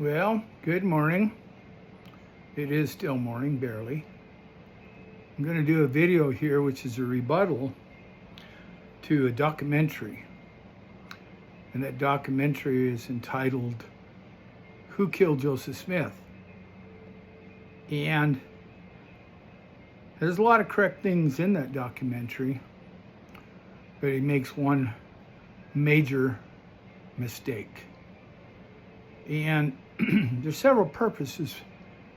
Well, good morning. It is still morning, barely. I'm going to do a video here which is a rebuttal to a documentary. And that documentary is entitled, Who Killed Joseph Smith? And there's a lot of correct things in that documentary, but he makes one major mistake. And there's several purposes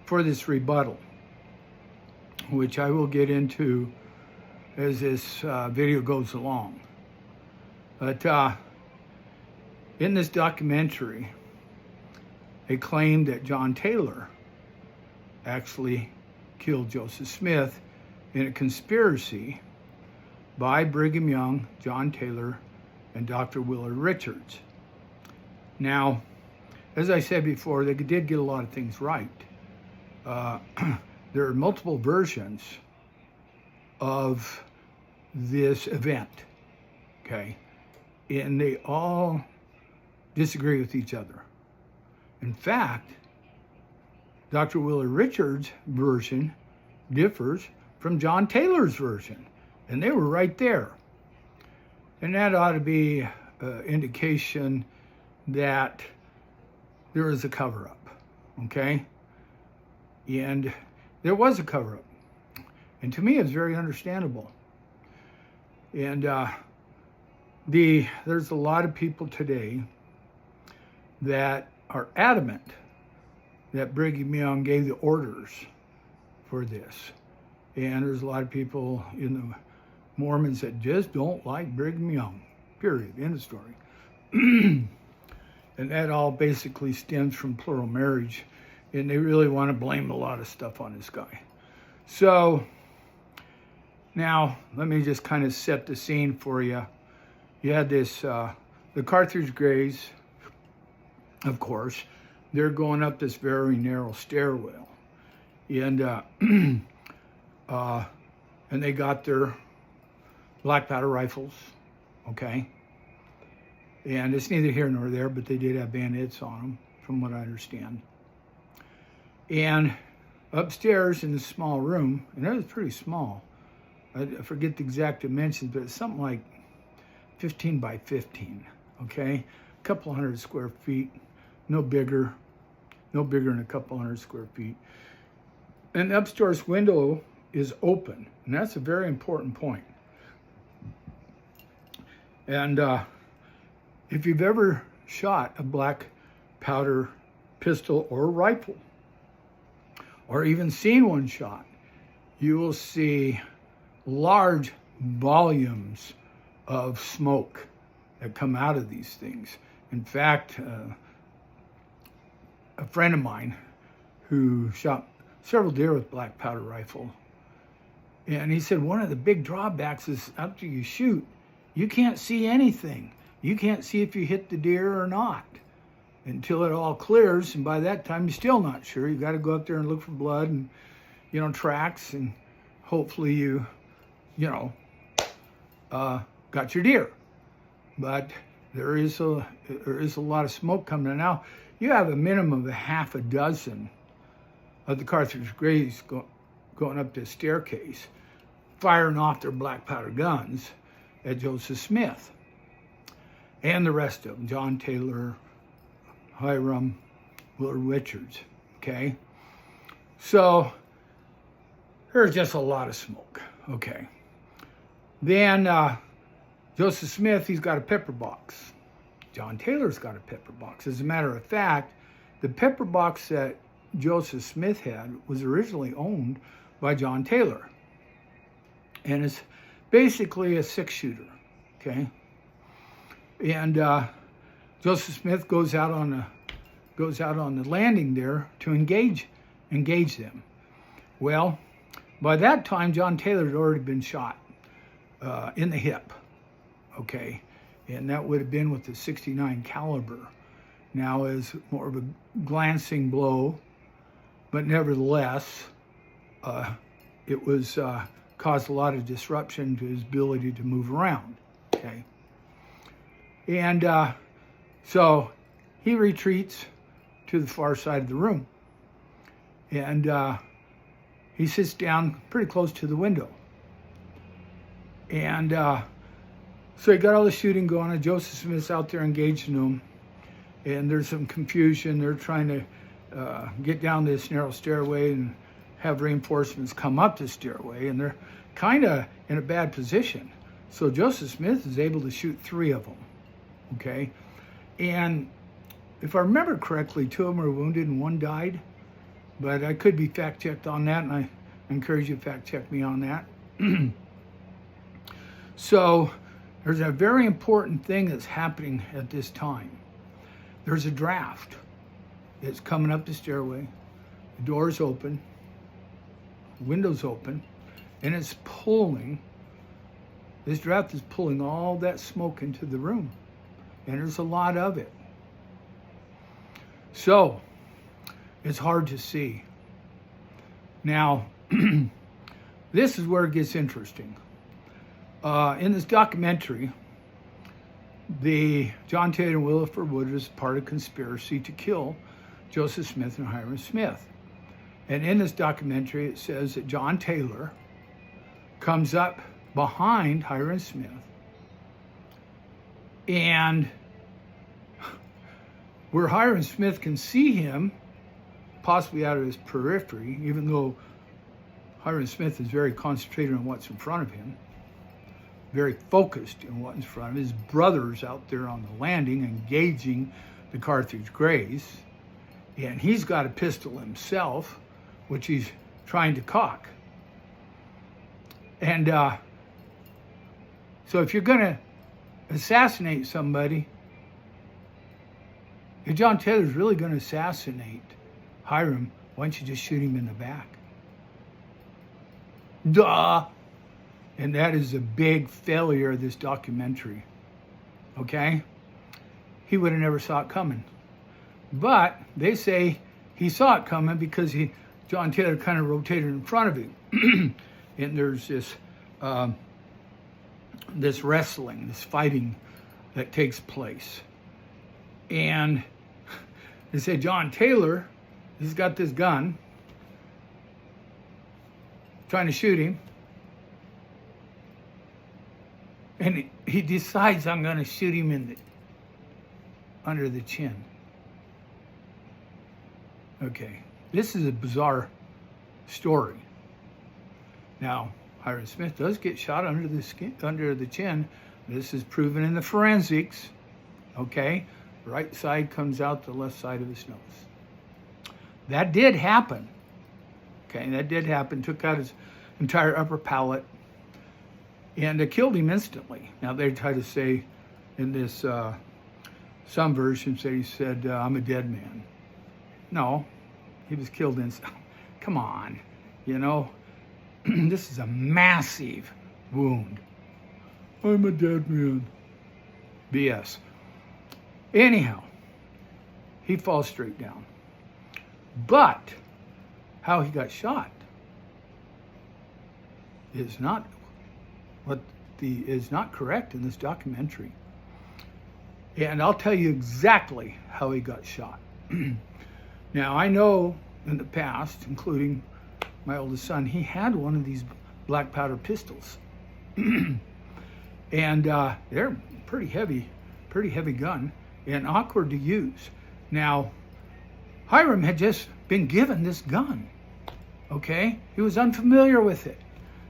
for this rebuttal, which I will get into as this video goes along. But in this documentary, they claim that John Taylor actually killed Joseph Smith in a conspiracy by Brigham Young, John Taylor, and Dr. Willard Richards. Now, as I said before, they did get a lot of things right. There are multiple versions of this event, okay? And they all disagree with each other. In fact, Dr. Willard Richards' version differs from John Taylor's version, and they were right there. And that ought to be an indication that there is a cover-up, okay? And there was a cover-up. And to me, it's very understandable. And there's a lot of people today that are adamant that Brigham Young gave the orders for this. And there's a lot of people in the Mormons that just don't like Brigham Young, period, end of story. And that all basically stems from plural marriage. And they really want to blame a lot of stuff on this guy. So now let me just kind of set the scene for you. You had this, the Carthage Grays, of course, they're going up this very narrow stairwell. And and they got their black powder rifles, okay? And it's neither here nor there, but they did have bayonets on them, from what I understand. And upstairs in this small room, and it was pretty small, I forget the exact dimensions, but it's something like 15 by 15, okay? A couple hundred square feet, no bigger than a couple hundred square feet. And the upstairs window is open, and that's a very important point. And if you've ever shot a black powder pistol or rifle, or even seen one shot, you will see large volumes of smoke that come out of these things. In fact, a friend of mine who shot several deer with black powder rifle, and he said one of the big drawbacks is after you shoot, you can't see anything. You can't see if you hit the deer or not until it all clears, and by that time you're still not sure. You got to go up there and look for blood and, tracks, and hopefully you got your deer. But there is a lot of smoke coming in. Now you have a minimum of a half a dozen of the Carthage Grays going up this staircase, firing off their black powder guns at Joseph Smith. And the rest of them, John Taylor, Hiram, Willard Richards, okay? So there's just a lot of smoke, okay? Then Joseph Smith, he's got a pepper box. John Taylor's got a pepper box. As a matter of fact, the pepper box that Joseph Smith had was originally owned by John Taylor. And it's basically a 6-shooter, okay? And Joseph Smith goes out on the landing there to engage them. Well, by that time, John Taylor had already been shot in the hip, okay, and that would have been with the .69 caliber. Now, as more of a glancing blow, but nevertheless, it was caused a lot of disruption to his ability to move around, okay. And so he retreats to the far side of the room. And he sits down pretty close to the window. And so he got all the shooting going on. Joseph Smith's out there engaging them. And there's some confusion. They're trying to get down this narrow stairway and have reinforcements come up the stairway. And they're kind of in a bad position. So Joseph Smith is able to shoot 3 of them. Okay? And if I remember correctly, 2 of them were wounded and 1 died. But I could be fact-checked on that, and I encourage you to fact-check me on that. So there's a very important thing that's happening at this time. There's a draft that's coming up the stairway. The door's open, the window's open, and it's pulling. This draft is pulling all that smoke into the room, and there's a lot of it. So it's hard to see. Now, this is where it gets interesting. In this documentary, John Taylor and Williford Wood is part of a conspiracy to kill Joseph Smith and Hyrum Smith. And in this documentary, it says that John Taylor comes up behind Hyrum Smith, and where Hyrum Smith can see him, possibly out of his periphery, even though Hyrum Smith is very concentrated on what's in front of him, very focused on what's in front of him. His brother's out there on the landing engaging the Carthage Greys, and he's got a pistol himself, which he's trying to cock. And so if you're going to assassinate somebody, if John Taylor's really going to assassinate Hyrum, why don't you just shoot him in the back? Duh! And that is a big failure of this documentary. Okay? He would have never saw it coming. But they say he saw it coming because John Taylor kind of rotated in front of him. And there's this wrestling, this fighting that takes place. And they say John Taylor, he's got this gun, trying to shoot him. And he decides, I'm going to shoot him under the chin. Okay, this is a bizarre story. Now, Hyrum Smith does get shot under the chin. This is proven in the forensics. Okay, right side comes out the left side of his nose. That did happen. Okay, that did happen. Took out his entire upper palate. And it killed him instantly. Now they try to say in this, some versions he said, I'm a dead man. No, he was killed instantly. Come on, you know, this is a massive wound. I'm a dead man. BS. Anyhow, he falls straight down. But how he got shot is not is not correct in this documentary. And I'll tell you exactly how he got shot. Now, I know in the past, including my oldest son, he had one of these black powder pistols. And they're pretty heavy gun and awkward to use. Now, Hyrum had just been given this gun, okay? He was unfamiliar with it.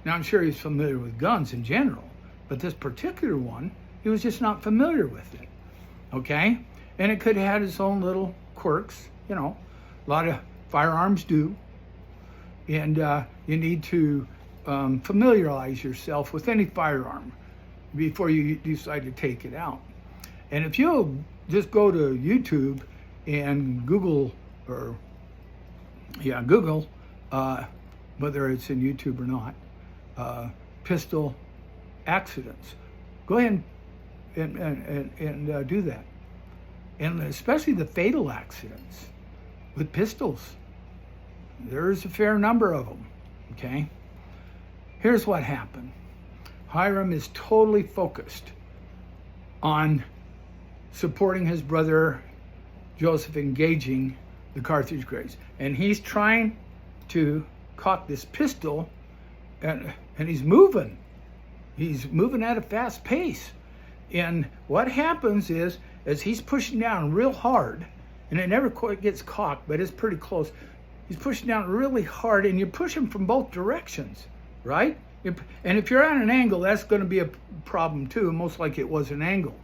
Now, I'm sure he's familiar with guns in general, but this particular one, he was just not familiar with it, okay? And it could have had its own little quirks, you know, a lot of firearms do. And you need to familiarize yourself with any firearm before you decide to take it out. And if you'll just go to YouTube and Google, whether it's in YouTube or not, pistol accidents, go ahead and do that. And especially the fatal accidents with pistols. There's a fair number of them, okay? Here's what happened. Hyrum is totally focused on supporting his brother Joseph engaging the cartridge graze. And he's trying to cock this pistol, and he's moving. He's moving at a fast pace. And what happens is, as he's pushing down real hard, and it never quite gets cocked, but it's pretty close. He's pushing down really hard, and you're pushing from both directions, right? And if you're at an angle, that's going to be a problem too. Most likely it was an angle,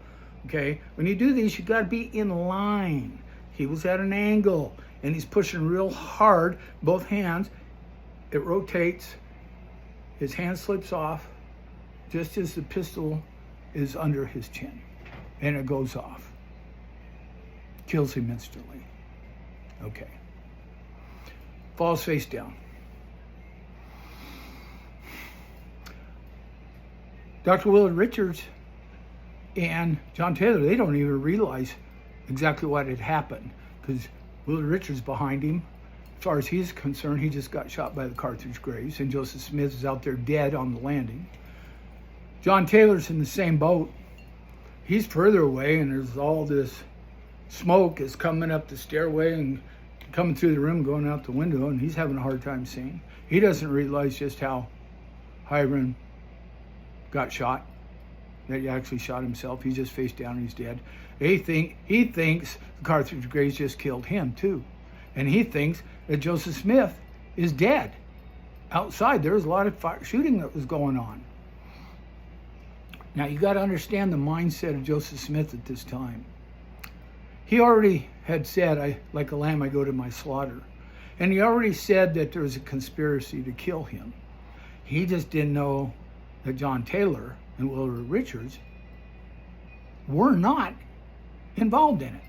okay? When you do these, you got to be in line. He was at an angle, and he's pushing real hard, both hands. It rotates. His hand slips off just as the pistol is under his chin, and it goes off. Kills him instantly. Okay. Falls face down. Dr. Willard Richards and John Taylor, they don't even realize exactly what had happened, because Willard Richards behind him, as far as he's concerned, he just got shot by the cartridge graze, and Joseph Smith is out there dead on the landing. John Taylor's in the same boat. He's further away, and there's all this smoke is coming up the stairway and coming through the room, going out the window, and he's having a hard time seeing. He doesn't realize just how Hiram got shot, that he actually shot himself. He's just face down and he's dead. He thinks the cartridge graze just killed him too. And he thinks that Joseph Smith is dead. Outside, there was a lot of shooting that was going on. Now, you got to understand the mindset of Joseph Smith at this time. He already had said, like a lamb, I go to my slaughter. And he already said that there was a conspiracy to kill him. He just didn't know that John Taylor and Willard Richards were not involved in it.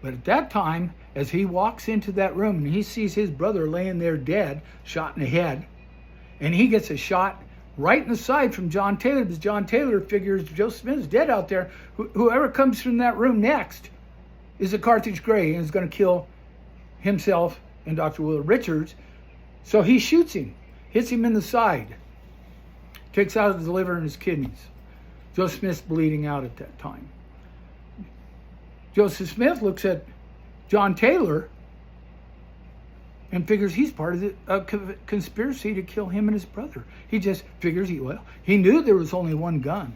But at that time, as he walks into that room and he sees his brother laying there dead, shot in the head, and he gets a shot right in the side from John Taylor, because John Taylor figures Joseph Smith is dead out there. Whoever comes from that room next is a cartridge graze and is going to kill himself and Dr. Willard Richards. So he shoots him, hits him in the side, takes out his liver and his kidneys. Joseph Smith's bleeding out at that time. Joseph Smith looks at John Taylor and figures he's part of the conspiracy to kill him and his brother. He just figures he knew there was only one gun.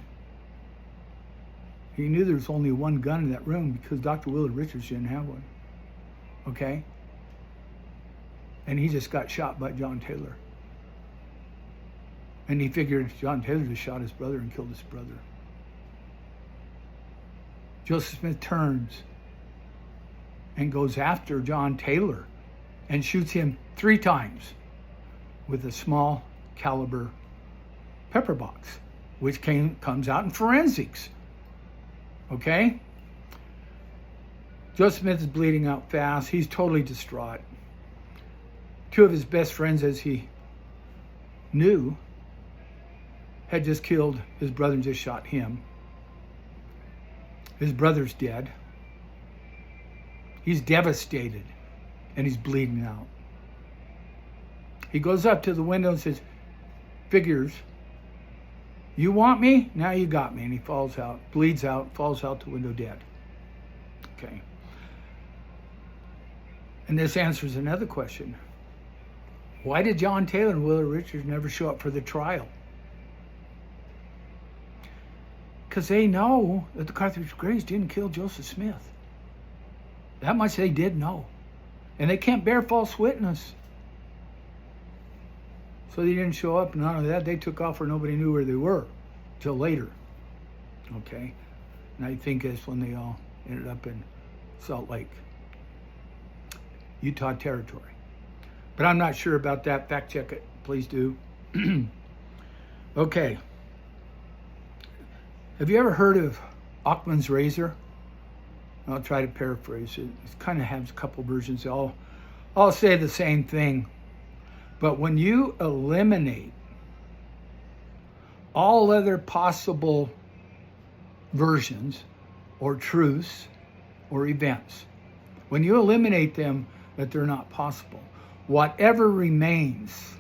He knew there was only one gun in that room because Dr. Willard Richards didn't have one. Okay? And he just got shot by John Taylor. And he figured John Taylor just shot his brother and killed his brother. Joseph Smith turns and goes after John Taylor and shoots him 3 times with a small caliber pepper box, which comes out in forensics. Okay? Joseph Smith is bleeding out fast. He's totally distraught. 2 of his best friends, as he knew, had just killed his brother and just shot him. His brother's dead. He's devastated, and he's bleeding out. He goes up to the window and says, figures, you want me? Now you got me. And he falls out, bleeds out, falls out the window dead. Okay. And this answers another question. Why did John Taylor and Willard Richards never show up for the trial? Because they know that the cartridge graze didn't kill Joseph Smith. That much they did know. And they can't bear false witness. So they didn't show up. None of that. They took off where nobody knew where they were till later. Okay? And I think that's when they all ended up in Salt Lake, Utah territory. But I'm not sure about that. Fact check it. Please do. Okay. Have you ever heard of Occam's razor? I'll try to paraphrase it. It kind of has a couple versions. I'll say the same thing. But when you eliminate all other possible versions or truths or events, when you eliminate them, that they're not possible, whatever remains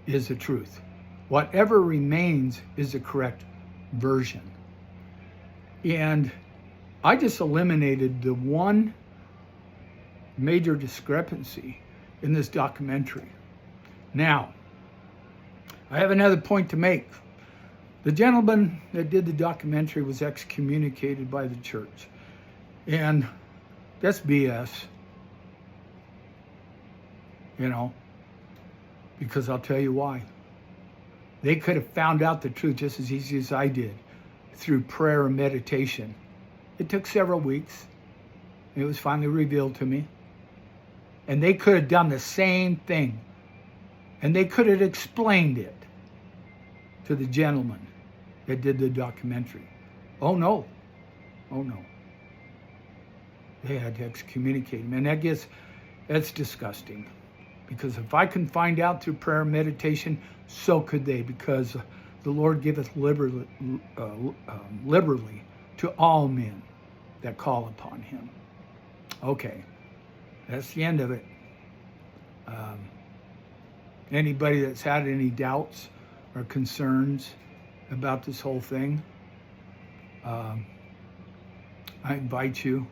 is the truth. Whatever remains is the correct version. And I just eliminated the one major discrepancy in this documentary. Now, I have another point to make. The gentleman that did the documentary was excommunicated by the church. And that's BS. You know, because I'll tell you why. They could have found out the truth just as easy as I did through prayer and meditation. It took several weeks. It was finally revealed to me. And they could have done the same thing. And they could have explained it to the gentleman that did the documentary. Oh no. Oh no. They had to excommunicate him. And that's disgusting. Because if I can find out through prayer and meditation, so could they. Because the Lord giveth liberally to all men that call upon him. Okay. That's the end of it. Anybody that's had any doubts or concerns about this whole thing, I invite you.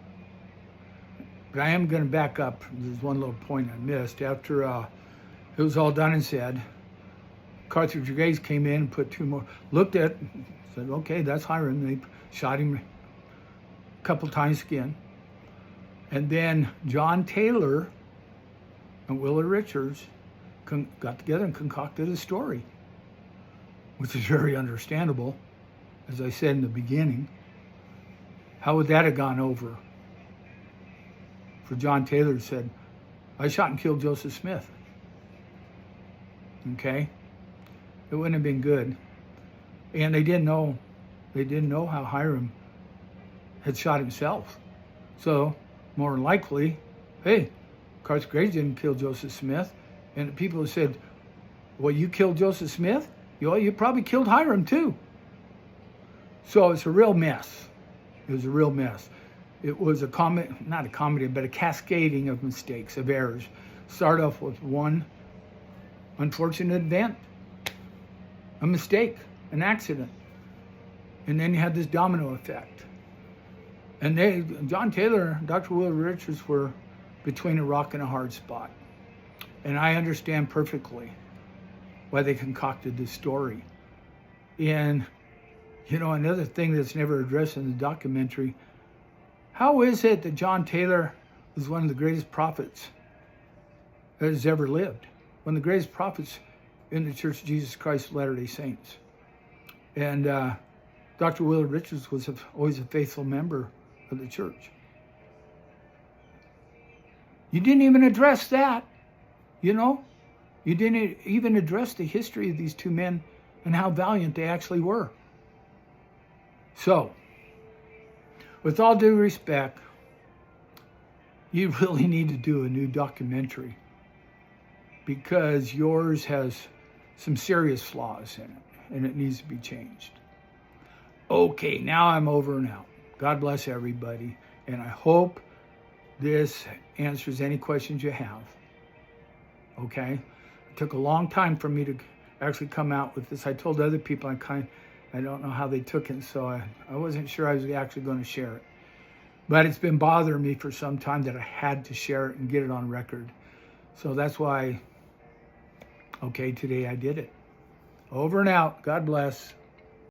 But I am going to back up. There's one little point I missed. After it was all done and said, Carthage Brigades came in and put two more, looked at, said, okay, that's Hiram. They shot him a couple times again. And then John Taylor and Willard Richards got together and concocted a story, which is very understandable. As I said in the beginning, how would that have gone over? For John Taylor said, I shot and killed Joseph Smith. Okay? It wouldn't have been good. And they didn't know how Hiram had shot himself. So, more than likely, hey, Carthage Brigades didn't kill Joseph Smith. And the people said, well, you killed Joseph Smith? You probably killed Hiram too. So it's a real mess. It was a real mess. It was not a comedy, but a cascading of mistakes, of errors. Start off with one unfortunate event, a mistake, an accident. And then you had this domino effect. And John Taylor and Dr. Willard Richards were between a rock and a hard spot. And I understand perfectly why they concocted this story. And, another thing that's never addressed in the documentary, how is it that John Taylor was one of the greatest prophets that has ever lived? One of the greatest prophets in the Church of Jesus Christ of Latter-day Saints. And Dr. Willard Richards was always a faithful member of the church. You didn't even address that, You didn't even address the history of these two men and how valiant they actually were. So, with all due respect, you really need to do a new documentary because yours has some serious flaws in it and it needs to be changed. Okay, now I'm over and out. God bless everybody, and I hope this answers any questions you have. Okay? It took a long time for me to actually come out with this. I told other people I don't know how they took it, so I wasn't sure I was actually going to share it. But it's been bothering me for some time that I had to share it and get it on record. So that's why, okay, today I did it. Over and out. God bless.